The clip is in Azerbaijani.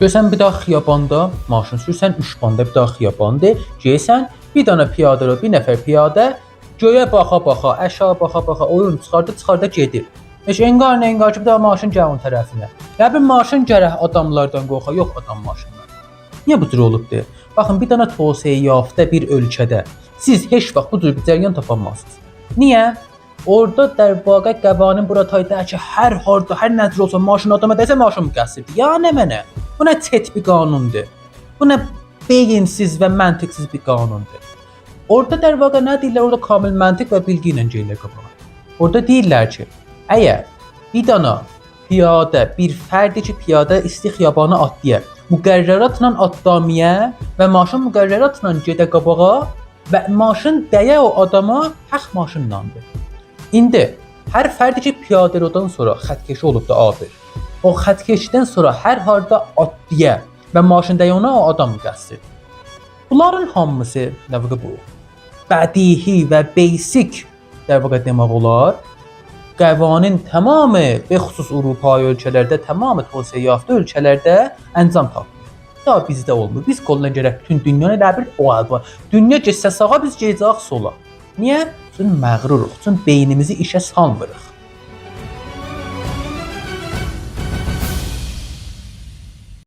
Görsən bir daha xiyabanda maşın sürsən, 3 banda bir daha xiyabandır. Geysən, bir dənə piyadə, bir nəfər piyadə göyə baxa-baxa, aşağı baxa-baxa oyun çıxarda gedir. Heç enqar ki, bir daha maşın gəlir onun tərəfinə. Ya bir maşın gərək adamlardan qorxa, yox adam maşından. Niyə bu cür olubdur? Baxın, bir dənə tövsiyə yaftə bir ölkədə siz heç vaxt bu cür bir cəryan tapamazsınız. Niyə? Orada در واقع قوانین bura tayda ki, hər harda, hər nəzər olsa maşın adama desə maşın müqəssirdir. Ya nə mənə? Bu nə çet bir qanundur. Bu nə beyinsiz və məntiqsiz bir qanundur. Orada در واقع nə deyirlər? Orada kamil məntiq və bilgi ilə gəlirlər qabağa. Orada deyirlər ki, əgər bir dana piyadə, bir fərdi ki, piyadə isti xiyabana atdıya, müqərrəratla atlamaya və maşın müqərrəratla gedə qabağa və maşın dəyə o adama haqq maşınlandır. İndi hər fərdi ki, piyaderodan sonra xətkeşi olubdu abir. O xətkeşdən sonra hər harda atdıya və maşın dəyə ona o adam müqəssirdir. Bunların hamısı nə vaxt bu? Bədihi və basic در واقع demək olar. Qəvanin tamamı və xüsus Avropa ölkələrdə, tamamı tövsiyə yaftı ölkələrdə əncam tapır. Daha bizdə olmur. Biz qoluna gərək bütün dünyanı elə bir o alba. Dünya getsə sağa biz gedəcəyik sola. Niyə? Çünki məğruruq. Çünki beynimizi işə salmırıq.